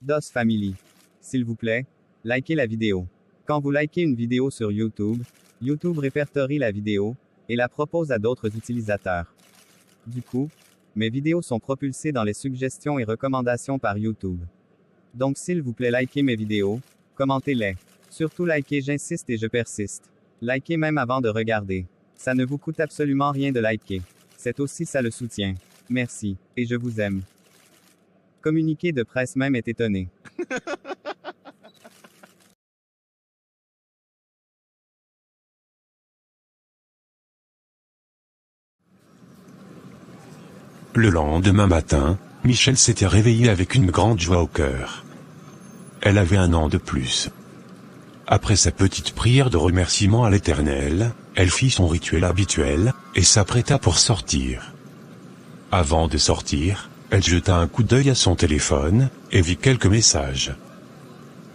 DOS Family. S'il vous plaît, likez la vidéo. Quand vous likez une vidéo sur YouTube, YouTube répertorie la vidéo et la propose à d'autres utilisateurs. Du coup, mes vidéos sont propulsées dans les suggestions et recommandations par YouTube. Donc s'il vous plaît, likez mes vidéos, commentez-les. Surtout likez, j'insiste et je persiste. Likez même avant de regarder. Ça ne vous coûte absolument rien de liker. C'est aussi ça le soutien. Merci, et je vous aime. Communiqué de presse même est étonné. Le lendemain matin, Michel s'était réveillée avec une grande joie au cœur. Elle avait 1 an de plus. Après sa petite prière de remerciement à l'Éternel, elle fit son rituel habituel, et s'apprêta pour sortir. Avant de sortir, elle jeta un coup d'œil à son téléphone, et vit quelques messages.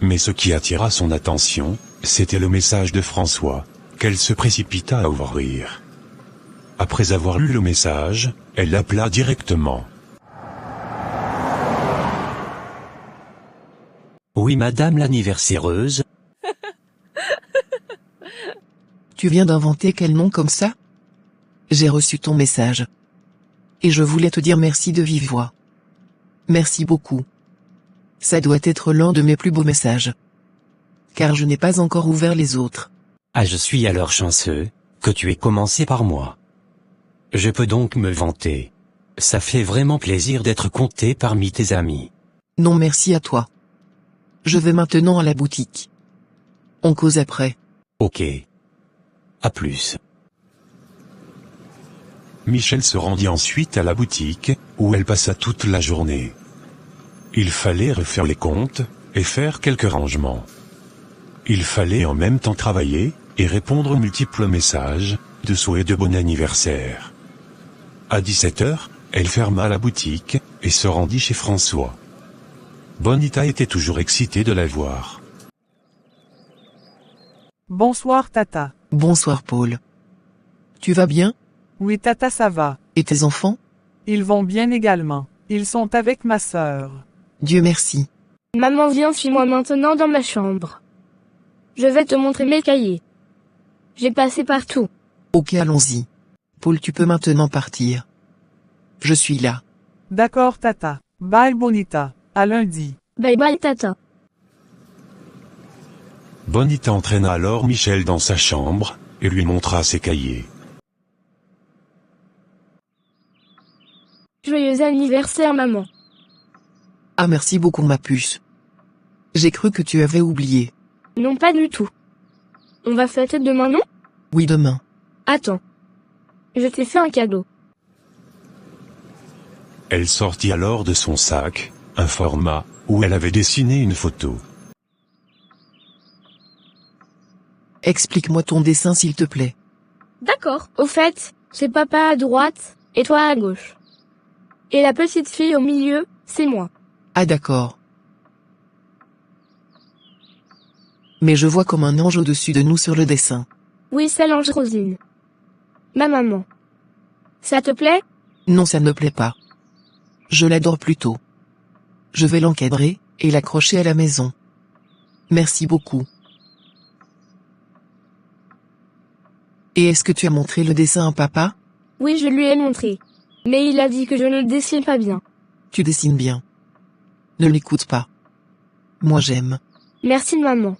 Mais ce qui attira son attention, c'était le message de François, qu'elle se précipita à ouvrir. Après avoir lu le message, elle l'appela directement. Oui madame l'anniversaireuse. Tu viens d'inventer quel nom comme ça? J'ai reçu ton message. Et je voulais te dire merci de vive voix. Merci beaucoup. Ça doit être l'un de mes plus beaux messages. Car je n'ai pas encore ouvert les autres. Ah, je suis alors chanceux, que tu aies commencé par moi. Je peux donc me vanter. Ça fait vraiment plaisir d'être compté parmi tes amis. Non merci à toi. Je vais maintenant à la boutique. On cause après. Ok. À plus. Michel se rendit ensuite à la boutique, où elle passa toute la journée. Il fallait refaire les comptes, et faire quelques rangements. Il fallait en même temps travailler, et répondre aux multiples messages, de souhaits de bon anniversaire. À 17h, elle ferma la boutique, et se rendit chez François. Bonita était toujours excitée de la voir. Bonsoir Tata. Bonsoir Paul. Tu vas bien? Oui Tata, ça va. Et tes enfants? Ils vont bien également. Ils sont avec ma sœur. Dieu merci. Maman, viens, suis-moi maintenant dans ma chambre. Je vais te montrer mes cahiers. J'ai passé partout. Ok, allons-y. Paul, tu peux maintenant partir. Je suis là. D'accord Tata. Bye Bonita. À lundi. Bye bye Tata. Bonita entraîna alors Michel dans sa chambre, et lui montra ses cahiers. Joyeux anniversaire maman. Ah merci beaucoup ma puce. J'ai cru que tu avais oublié. Non pas du tout. On va fêter demain, non? Oui demain. Attends. Je t'ai fait un cadeau. Elle sortit alors de son sac, un format, où elle avait dessiné une photo. Explique-moi ton dessin s'il te plaît. D'accord. Au fait, c'est papa à droite, et toi à gauche. Et la petite fille au milieu, c'est moi. Ah d'accord. Mais je vois comme un ange au-dessus de nous sur le dessin. Oui, c'est l'ange Rosine. Ma maman. Ça te plaît? Non, ça ne me plaît pas. Je l'adore plutôt. Je vais l'encadrer, et l'accrocher à la maison. Merci beaucoup. Et est-ce que tu as montré le dessin à papa? Oui, je lui ai montré. Mais il a dit que je ne dessine pas bien. Tu dessines bien. Ne l'écoute pas. Moi j'aime. Merci maman.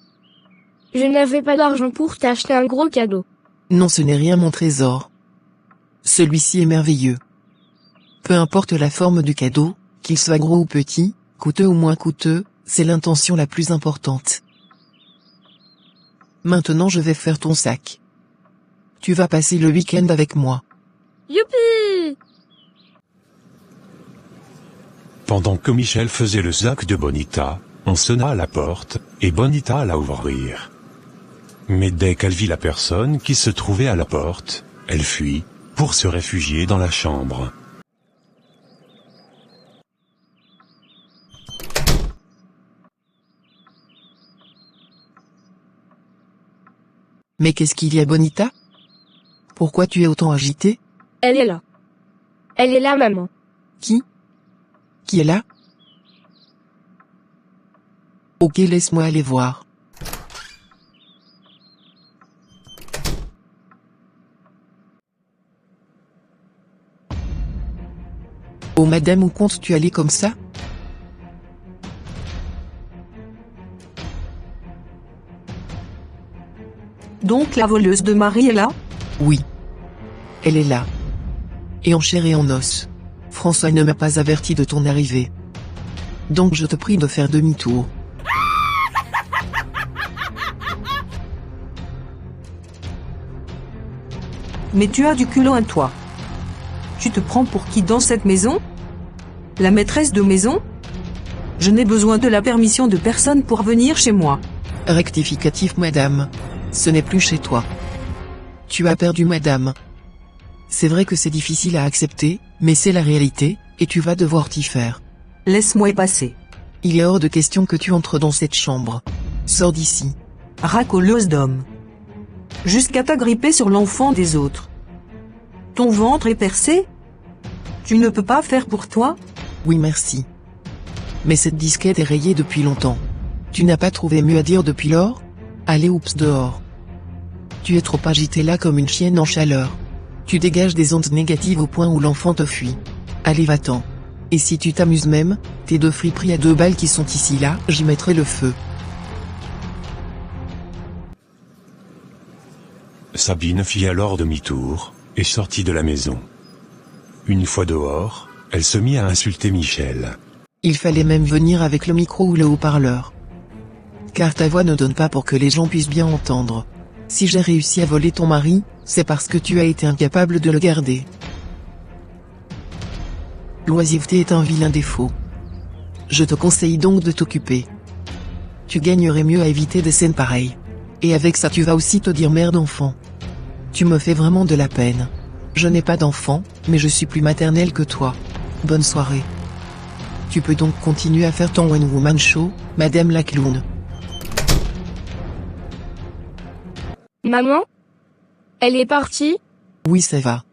Je n'avais pas d'argent pour t'acheter un gros cadeau. Non, ce n'est rien mon trésor. Celui-ci est merveilleux. Peu importe la forme du cadeau, qu'il soit gros ou petit, coûteux ou moins coûteux, c'est l'intention la plus importante. Maintenant je vais faire ton sac. Tu vas passer le week-end avec moi. Youpi! Pendant que Michel faisait le sac de Bonita, on sonna à la porte, et Bonita alla ouvrir. Mais dès qu'elle vit la personne qui se trouvait à la porte, elle fuit, pour se réfugier dans la chambre. Mais qu'est-ce qu'il y a, Bonita? Pourquoi tu es autant agitée? Elle est là. Elle est là maman. Qui? Qui est là? Ok, laisse-moi aller voir. Oh madame, où comptes-tu aller comme ça? Donc la voleuse de Marie est là? Oui. Elle est là. Et en chair et en os. François ne m'a pas averti de ton arrivée. Donc je te prie de faire demi-tour. Mais tu as du culot à toi. Tu te prends pour qui dans cette maison? La maîtresse de maison? Je n'ai besoin de la permission de personne pour venir chez moi. Rectificatif madame. Ce n'est plus chez toi. Tu as perdu madame. C'est vrai que c'est difficile à accepter, mais c'est la réalité, et tu vas devoir t'y faire. Laisse-moi y passer. Il est hors de question que tu entres dans cette chambre. Sors d'ici. Racoleuse d'homme. Jusqu'à t'agripper sur l'enfant des autres. Ton ventre est percé? Tu ne peux pas faire pour toi? Oui merci. Mais cette disquette est rayée depuis longtemps. Tu n'as pas trouvé mieux à dire depuis lors? Allez oups dehors. Tu es trop agité là comme une chienne en chaleur. Tu dégages des ondes négatives au point où l'enfant te fuit. Allez va-t'en. Et si tu t'amuses même, tes deux friperies à 2 balles qui sont ici là, j'y mettrai le feu. Sabine fit alors demi-tour, et sortit de la maison. Une fois dehors, elle se mit à insulter Michel. Il fallait même venir avec le micro ou le haut-parleur. Car ta voix ne donne pas pour que les gens puissent bien entendre. Si j'ai réussi à voler ton mari, c'est parce que tu as été incapable de le garder. L'oisiveté est un vilain défaut. Je te conseille donc de t'occuper. Tu gagnerais mieux à éviter des scènes pareilles. Et avec ça tu vas aussi te dire mère d'enfant. Tu me fais vraiment de la peine. Je n'ai pas d'enfant, mais je suis plus maternelle que toi. Bonne soirée. Tu peux donc continuer à faire ton One Woman Show, Madame la clown. Maman? Elle est partie? Oui ça va.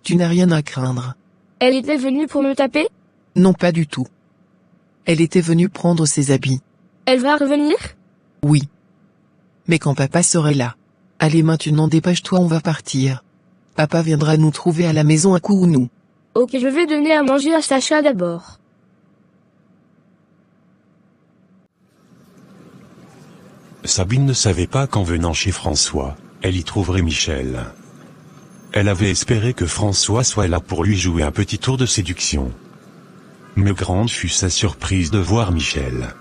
Tu n'as rien à craindre. Elle était venue pour me taper? Non pas du tout. Elle était venue prendre ses habits. Elle va revenir? Oui. Mais quand papa serait là. Allez maintenant dépêche-toi, on va partir. Papa viendra nous trouver à la maison à Kourounou. Ok, je vais donner à manger à Sacha d'abord. Sabine ne savait pas qu'en venant chez François, elle y trouverait Michel. Elle avait espéré que François soit là pour lui jouer un petit tour de séduction. Mais grande fut sa surprise de voir Michel.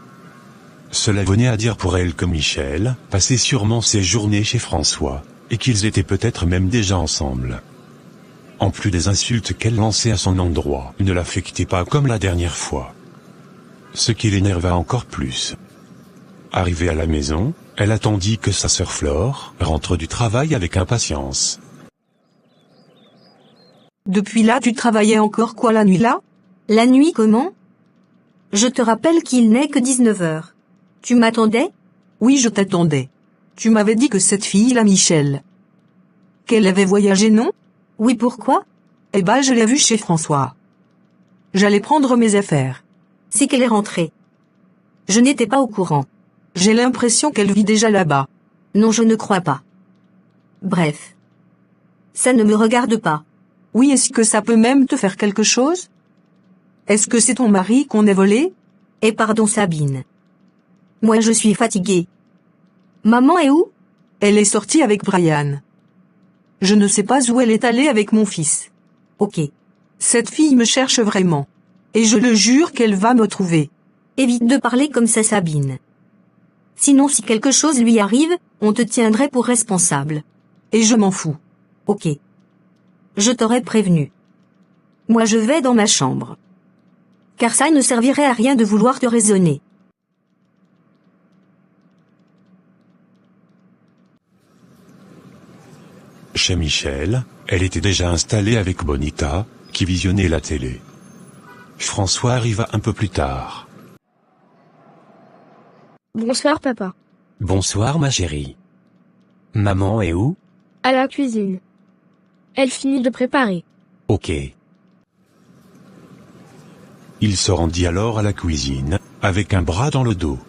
Cela venait à dire pour elle que Michel passait sûrement ses journées chez François, et qu'ils étaient peut-être même déjà ensemble. En plus des insultes qu'elle lançait à son endroit, ne l'affectaient pas comme la dernière fois. Ce qui l'énerva encore plus. Arrivée à la maison, elle attendit que sa sœur Flore rentre du travail avec impatience. Depuis là tu travaillais encore quoi la nuit là? La nuit comment? Je te rappelle qu'il n'est que 19h. Tu m'attendais? Oui je t'attendais. Tu m'avais dit que cette fille la Michel. Qu'elle avait voyagé non? Oui pourquoi? Eh ben je l'ai vue chez François. J'allais prendre mes affaires. C'est qu'elle est rentrée. Je n'étais pas au courant. J'ai l'impression qu'elle vit déjà là-bas. Non je ne crois pas. Bref. Ça ne me regarde pas. Oui est-ce que ça peut même te faire quelque chose? Est-ce que c'est ton mari qu'on ait volé? Et pardon Sabine. Moi je suis fatiguée. Maman est où? Elle est sortie avec Brian. Je ne sais pas où elle est allée avec mon fils. Ok. Cette fille me cherche vraiment. Et je le jure qu'elle va me trouver. Évite de parler comme ça Sabine. Sinon si quelque chose lui arrive, on te tiendrait pour responsable. Et je m'en fous. Ok. Je t'aurais prévenu. Moi je vais dans ma chambre. Car ça ne servirait à rien de vouloir te raisonner. Chez Michel, elle était déjà installée avec Bonita, qui visionnait la télé. François arriva un peu plus tard. Bonsoir papa. Bonsoir ma chérie. Maman est où? À la cuisine. Elle finit de préparer. Ok. Il se rendit alors à la cuisine, avec un bras dans le dos.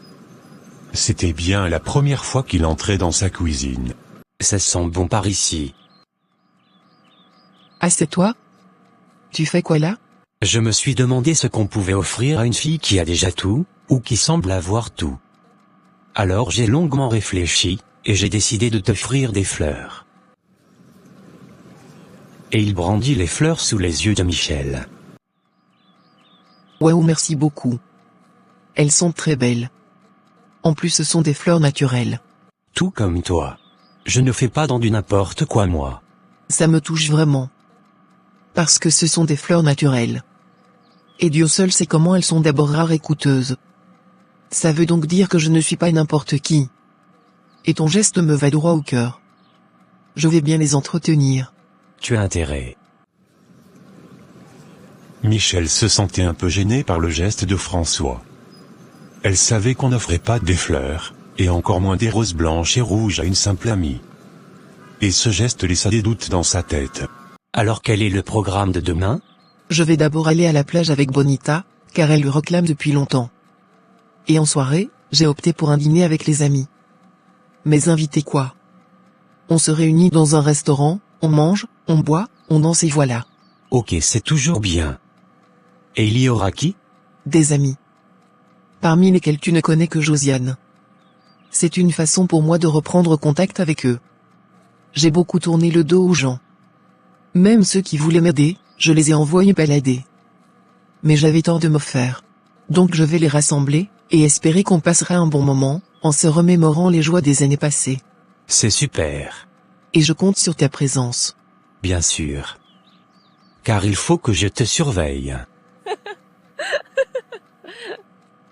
C'était bien la première fois qu'il entrait dans sa cuisine. Ça sent bon par ici. Ah, c'est toi? Tu fais quoi là? Je me suis demandé ce qu'on pouvait offrir à une fille qui a déjà tout, ou qui semble avoir tout. Alors j'ai longuement réfléchi, et j'ai décidé de t'offrir des fleurs. Et il brandit les fleurs sous les yeux de Michel. Waouh, merci beaucoup. Elles sont très belles. En plus, ce sont des fleurs naturelles. Tout comme toi. Je ne fais pas dans du n'importe quoi moi. Ça me touche vraiment. Parce que ce sont des fleurs naturelles. Et Dieu seul sait comment elles sont d'abord rares et coûteuses. Ça veut donc dire que je ne suis pas n'importe qui. Et ton geste me va droit au cœur. Je vais bien les entretenir. Tu as intérêt. Michel se sentait un peu gêné par le geste de François. Elle savait qu'on n'offrait pas des fleurs, et encore moins des roses blanches et rouges à une simple amie. Et ce geste laissa des doutes dans sa tête. Alors quel est le programme de demain? Je vais d'abord aller à la plage avec Bonita, car elle le réclame depuis longtemps. Et en soirée, j'ai opté pour un dîner avec les amis. Mais inviter quoi? On se réunit dans un restaurant, on mange, on boit, on danse et voilà. Ok, c'est toujours bien. Et il y aura qui? Des amis. Parmi lesquels tu ne connais que Josiane. C'est une façon pour moi de reprendre contact avec eux. J'ai beaucoup tourné le dos aux gens. Même ceux qui voulaient m'aider, je les ai envoyés balader. Mais j'avais tort de me faire. Donc je vais les rassembler, et espérer qu'on passera un bon moment, en se remémorant les joies des années passées. C'est super. Et je compte sur ta présence. Bien sûr. Car il faut que je te surveille.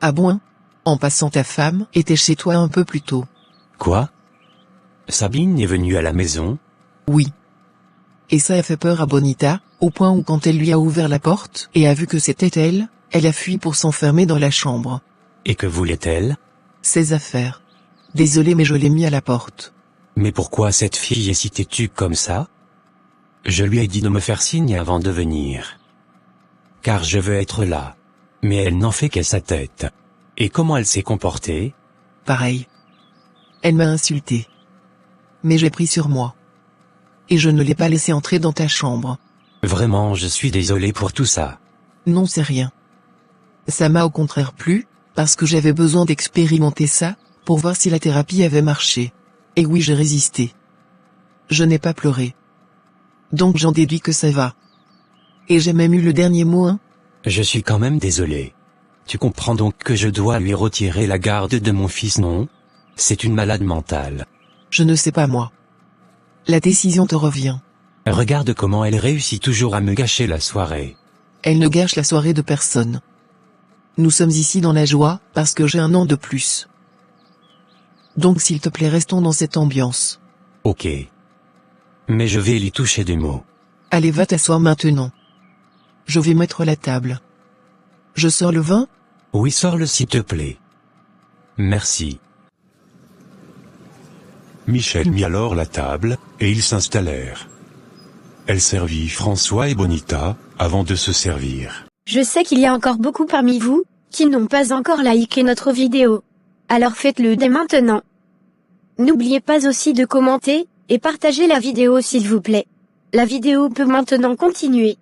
Ah bon? En passant, ta femme était chez toi un peu plus tôt. Quoi? Sabine est venue à la maison? Oui. Et ça a fait peur à Bonita, au point où quand elle lui a ouvert la porte et a vu que c'était elle, elle a fui pour s'enfermer dans la chambre. Et que voulait-elle? Ses affaires. Désolé mais je l'ai mis à la porte. Mais pourquoi cette fille est si têtue comme ça? Je lui ai dit de me faire signe avant de venir. Car je veux être là. Mais elle n'en fait qu'à sa tête. Et comment elle s'est comportée? Pareil. Elle m'a insulté. Mais j'ai pris sur moi. Et je ne l'ai pas laissée entrer dans ta chambre. Vraiment, je suis désolé pour tout ça. Non, c'est rien. Ça m'a au contraire plu, parce que j'avais besoin d'expérimenter ça, pour voir si la thérapie avait marché. Et oui, j'ai résisté. Je n'ai pas pleuré. Donc j'en déduis que ça va. Et j'ai même eu le dernier mot, hein. Je suis quand même désolé. Tu comprends donc que je dois lui retirer la garde de mon fils, non? C'est une malade mentale. Je ne sais pas moi. La décision te revient. Regarde comment elle réussit toujours à me gâcher la soirée. Elle ne gâche la soirée de personne. Nous sommes ici dans la joie, parce que j'ai un an de plus. Donc s'il te plaît, restons dans cette ambiance. Ok. Mais je vais lui toucher des mots. Allez, va t'asseoir maintenant. Je vais mettre la table. Je sors le vin? Oui, sors-le s'il te plaît. Merci. Michel mit alors la table, et ils s'installèrent. Elle servit François et Bonita, avant de se servir. Je sais qu'il y a encore beaucoup parmi vous, qui n'ont pas encore liké notre vidéo. Alors faites-le dès maintenant. N'oubliez pas aussi de commenter, et partager la vidéo s'il vous plaît. La vidéo peut maintenant continuer.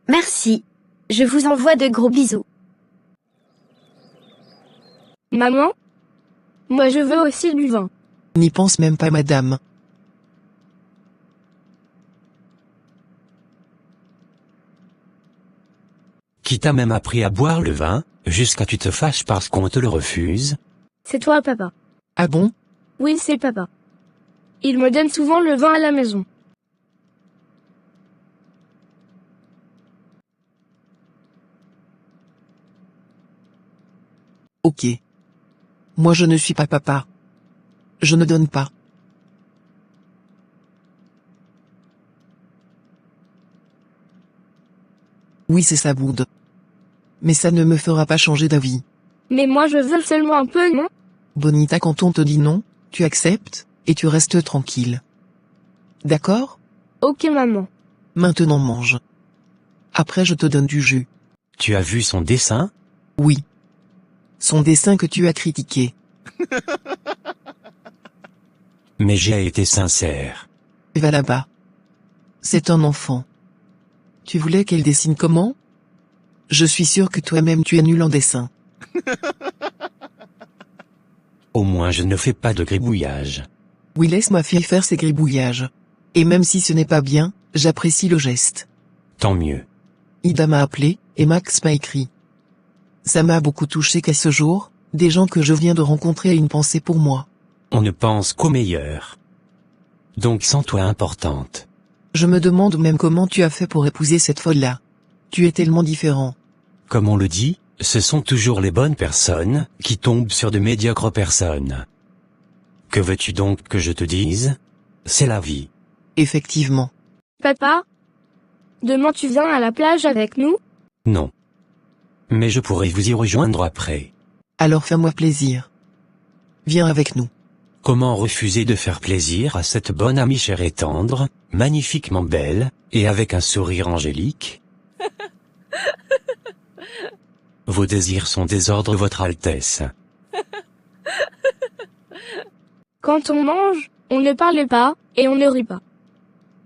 Merci. Je vous envoie de gros bisous. Maman? Moi je veux aussi du vin. N'y pense même pas, madame. Qui t'a même appris à boire le vin, jusqu'à tu te fâches parce qu'on te le refuse? C'est toi, papa. Ah bon? Oui, c'est papa. Il me donne souvent le vin à la maison. Ok. Moi je ne suis pas papa. Je ne donne pas. Oui, c'est ça, boude. Mais ça ne me fera pas changer d'avis. Mais moi je veux seulement un peu, non? Bonita, quand on te dit non, tu acceptes, et tu restes tranquille. D'accord? Ok, maman. Maintenant mange. Après je te donne du jus. Tu as vu son dessin? Oui. Son dessin que tu as critiqué. Mais j'ai été sincère. Va là-bas. C'est un enfant. Tu voulais qu'elle dessine comment? Je suis sûr que toi-même tu es nul en dessin. Au moins je ne fais pas de gribouillage. Oui, laisse ma fille faire ses gribouillages. Et même si ce n'est pas bien, j'apprécie le geste. Tant mieux. Ida m'a appelé, et Max m'a écrit. Ça m'a beaucoup touché qu'à ce jour, des gens que je viens de rencontrer aient une pensée pour moi. On ne pense qu'au meilleur. Donc sens-toi importante. Je me demande même comment tu as fait pour épouser cette folle-là. Tu es tellement différent. Comme on le dit, ce sont toujours les bonnes personnes qui tombent sur de médiocres personnes. Que veux-tu donc que je te dise? C'est la vie. Effectivement. Papa? Demain tu viens à la plage avec nous? Non. Mais je pourrais vous y rejoindre après. Alors fais-moi plaisir. Viens avec nous. Comment refuser de faire plaisir à cette bonne amie chère et tendre, magnifiquement belle, et avec un sourire angélique? Vos désirs sont des ordres, Votre Altesse. Quand on mange, on ne parle pas, et on ne rit pas.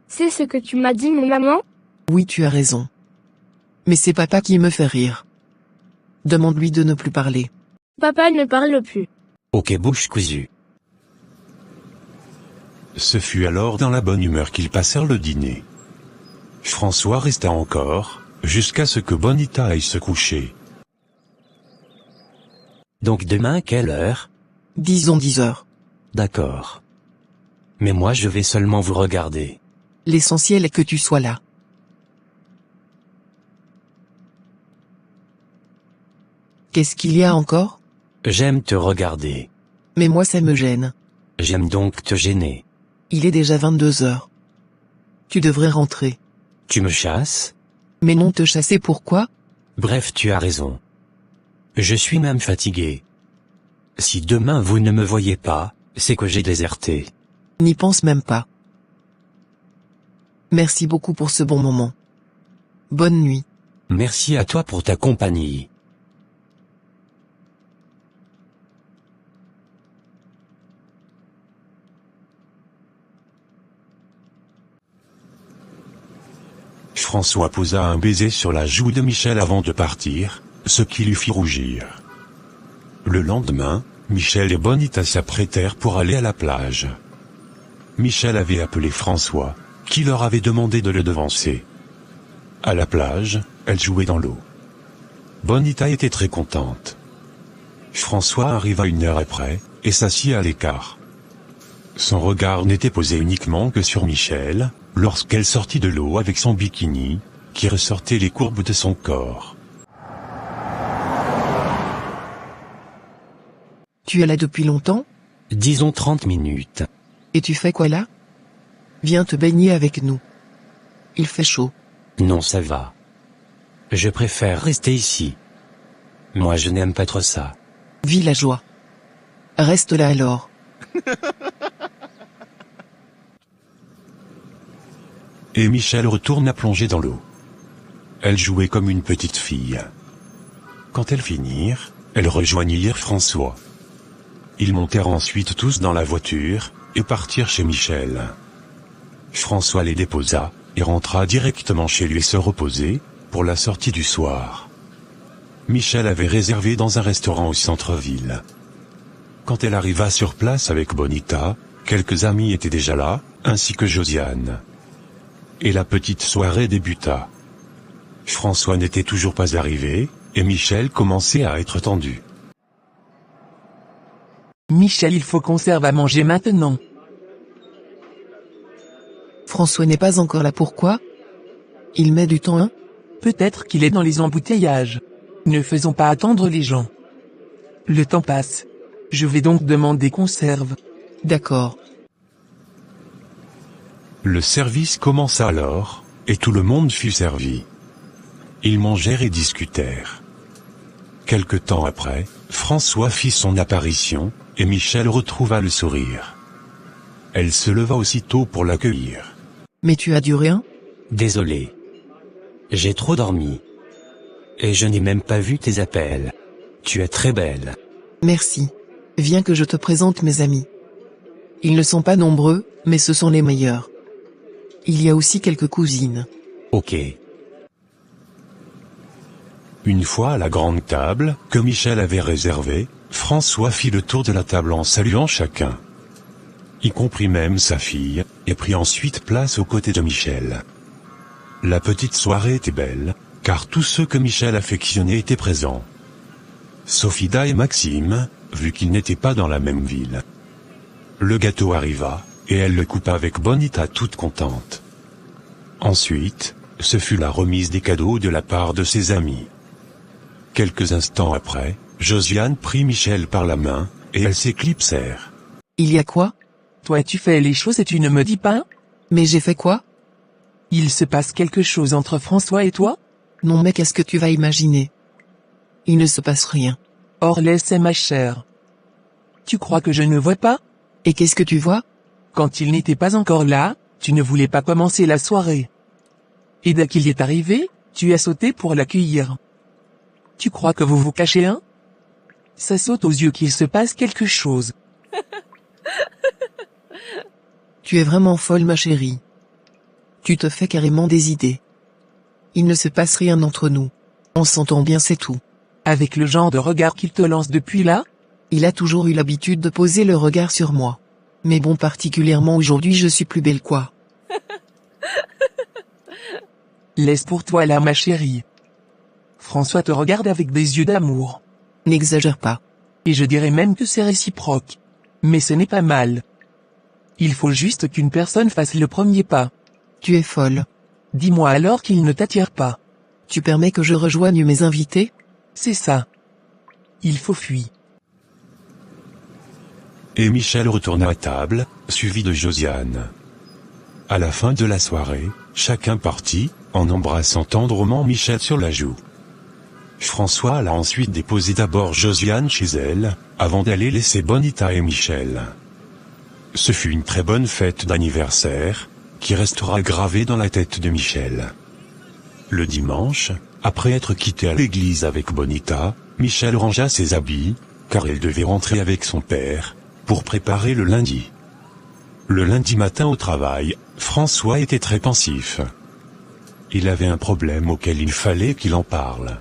C'est ce que tu m'as dit, mon maman? Oui, tu as raison. Mais c'est papa qui me fait rire. Demande-lui de ne plus parler. Papa ne parle plus. Ok, bouche cousue. Ce fut alors dans la bonne humeur qu'ils passèrent le dîner. François resta encore, jusqu'à ce que Bonita aille se coucher. Donc demain, quelle heure? Disons 10 heures. D'accord. Mais moi je vais seulement vous regarder. L'essentiel est que tu sois là. Qu'est-ce qu'il y a encore? J'aime te regarder. Mais moi ça me gêne. J'aime donc te gêner. Il est déjà 22 heures. Tu devrais rentrer. Tu me chasses? Mais non, te chasser pourquoi? Bref, tu as raison. Je suis même fatigué. Si demain vous ne me voyez pas, c'est que j'ai déserté. N'y pense même pas. Merci beaucoup pour ce bon moment. Bonne nuit. Merci à toi pour ta compagnie. François posa un baiser sur la joue de Michel avant de partir, ce qui lui fit rougir. Le lendemain, Michel et Bonita s'apprêtèrent pour aller à la plage. Michel avait appelé François, qui leur avait demandé de le devancer. À la plage, elle jouait dans l'eau. Bonita était très contente. François arriva 1 heure après, et s'assit à l'écart. Son regard n'était posé uniquement que sur Michel, lorsqu'elle sortit de l'eau avec son bikini, qui ressortait les courbes de son corps. Tu es là depuis longtemps? Disons 30 minutes. Et tu fais quoi là? Viens te baigner avec nous. Il fait chaud. Non, ça va. Je préfère rester ici. Moi je n'aime pas trop ça. Vis la joie. Reste là alors. Et Michel retourna plonger dans l'eau. Elle jouait comme une petite fille. Quand elles finirent, elles rejoignirent François. Ils montèrent ensuite tous dans la voiture, et partirent chez Michel. François les déposa, et rentra directement chez lui se reposer, pour la sortie du soir. Michel avait réservé dans un restaurant au centre-ville. Quand elle arriva sur place avec Bonita, quelques amis étaient déjà là, ainsi que Josiane. Et la petite soirée débuta. François n'était toujours pas arrivé, et Michel commençait à être tendu. Michel, il faut qu'on serve à manger maintenant. François n'est pas encore là, pourquoi? Il met du temps, hein? Peut-être qu'il est dans les embouteillages. Ne faisons pas attendre les gens. Le temps passe. Je vais donc demander qu'on serve. D'accord. Le service commença alors, et tout le monde fut servi. Ils mangèrent et discutèrent. Quelque temps après, François fit son apparition, et Michel retrouva le sourire. Elle se leva aussitôt pour l'accueillir. Mais tu as du rien? Désolé. J'ai trop dormi. Et je n'ai même pas vu tes appels. Tu es très belle. Merci. Viens que je te présente mes amis. Ils ne sont pas nombreux, mais ce sont les meilleurs. Il y a aussi quelques cousines. Ok. Une fois à la grande table, que Michel avait réservée, François fit le tour de la table en saluant chacun, y compris même sa fille, et prit ensuite place aux côtés de Michel. La petite soirée était belle, car tous ceux que Michel affectionnait étaient présents. Sauf Ida et Maxime, vu qu'ils n'étaient pas dans la même ville. Le gâteau arriva, et elle le coupa avec Bonita toute contente. Ensuite, ce fut la remise des cadeaux de la part de ses amis. Quelques instants après, Josiane prit Michel par la main, et elles s'éclipsèrent. Il y a quoi? Toi tu fais les choses et tu ne me dis pas? Mais j'ai fait quoi? Il se passe quelque chose entre François et toi? Non mais qu'est-ce que tu vas imaginer? Il ne se passe rien. Or laisse ma chère. Tu crois que je ne vois pas? Et qu'est-ce que tu vois? Quand il n'était pas encore là, tu ne voulais pas commencer la soirée. Et dès qu'il est arrivé, tu as sauté pour l'accueillir. Tu crois que vous vous cachez hein? Ça saute aux yeux qu'il se passe quelque chose. Tu es vraiment folle ma chérie. Tu te fais carrément des idées. Il ne se passe rien entre nous. On s'entend bien c'est tout. Avec le genre de regard qu'il te lance depuis là? Il a toujours eu l'habitude de poser le regard sur moi. Mais bon particulièrement aujourd'hui je suis plus belle quoi. Laisse pour toi là ma chérie. François te regarde avec des yeux d'amour. N'exagère pas. Et je dirais même que c'est réciproque. Mais ce n'est pas mal. Il faut juste qu'une personne fasse le premier pas. Tu es folle. Dis-moi alors qu'il ne t'attire pas. Tu permets que je rejoigne mes invités? C'est ça. Il faut fuir. Et Michel retourna à table, suivi de Josiane. À la fin de la soirée, chacun partit, en embrassant tendrement Michel sur la joue. François alla ensuite déposer d'abord Josiane chez elle, avant d'aller laisser Bonita et Michel. Ce fut une très bonne fête d'anniversaire, qui restera gravée dans la tête de Michel. Le dimanche, après être quitté à l'église avec Bonita, Michel rangea ses habits, car elle devait rentrer avec son père, pour préparer le lundi. Le lundi matin au travail, François était très pensif. Il avait un problème auquel il fallait qu'il en parle.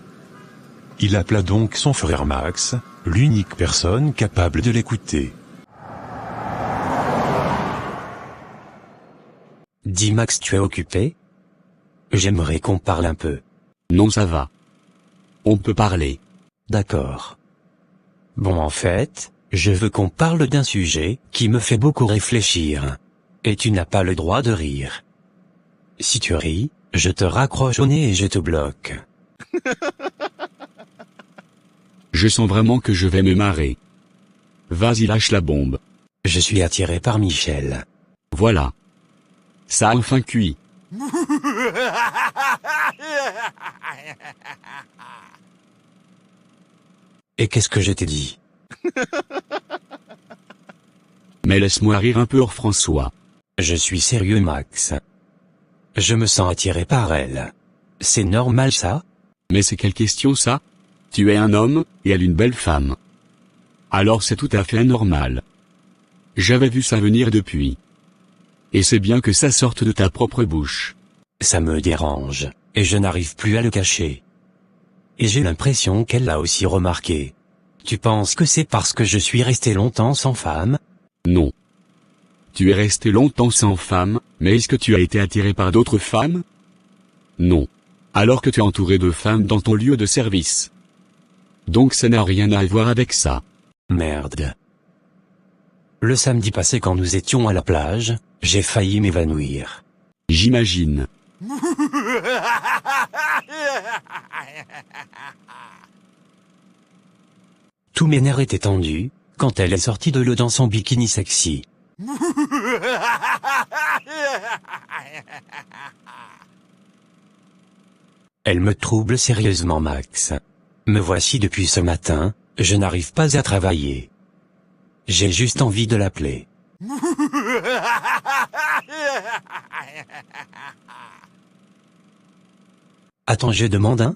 Il appela donc son frère Max, l'unique personne capable de l'écouter. Dis Max, tu es occupé? J'aimerais qu'on parle un peu. Non, ça va. On peut parler. D'accord. Bon, en fait, je veux qu'on parle d'un sujet qui me fait beaucoup réfléchir. Et tu n'as pas le droit de rire. Si tu ris, je te raccroche au nez et je te bloque. Je sens vraiment que je vais me marrer. Vas-y, lâche la bombe. Je suis attiré par Michel. Voilà. Ça a enfin cuit. Et qu'est-ce que je t'ai dit? Mais laisse-moi rire un peu hors François. Je suis sérieux Max. Je me sens attiré par elle. C'est normal ça? Mais c'est quelle question ça? Tu es un homme, et elle une belle femme. Alors c'est tout à fait normal. J'avais vu ça venir depuis. Et c'est bien que ça sorte de ta propre bouche. Ça me dérange, et je n'arrive plus à le cacher. Et j'ai l'impression qu'elle l'a aussi remarqué. Tu penses que c'est parce que je suis resté longtemps sans femme? Non. Tu es resté longtemps sans femme, mais est-ce que tu as été attiré par d'autres femmes? Non. Alors que tu es entouré de femmes dans ton lieu de service. Donc ça n'a rien à voir avec ça. Merde. Le samedi passé quand nous étions à la plage, j'ai failli m'évanouir. J'imagine. Tous mes nerfs étaient tendus, quand elle est sortie de l'eau dans son bikini sexy. Elle me trouble sérieusement Max. Me voici depuis ce matin, je n'arrive pas à travailler. J'ai juste envie de l'appeler. Attends, je demande un?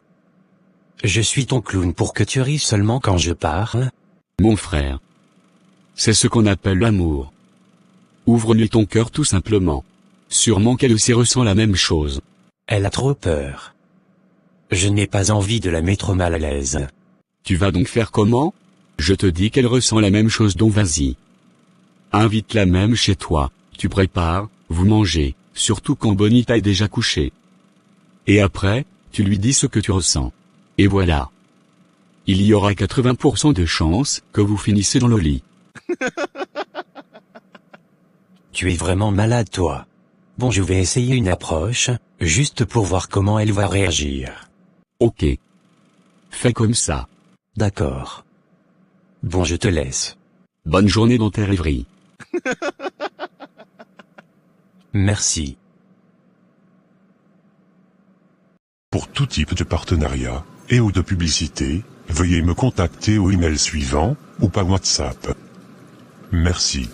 Je suis ton clown pour que tu ris seulement quand je parle? Mon frère. C'est ce qu'on appelle l'amour. Ouvre-lui ton cœur tout simplement. Sûrement qu'elle aussi ressent la même chose. Elle a trop peur. Je n'ai pas envie de la mettre mal à l'aise. Tu vas donc faire comment? Je te dis qu'elle ressent la même chose, donc vas-y. Invite-la même chez toi, tu prépares, vous mangez, surtout quand Bonita est déjà couchée. Et après, tu lui dis ce que tu ressens. Et voilà. Il y aura 80% de chances que vous finissez dans le lit. Tu es vraiment malade toi. Bon, je vais essayer une approche, juste pour voir comment elle va réagir. Ok. Fais comme ça. D'accord. Bon, je te laisse. Bonne journée dans tes rêveries. Merci. Pour tout type de partenariat, et ou de publicité, veuillez me contacter au email suivant, ou par WhatsApp. Merci.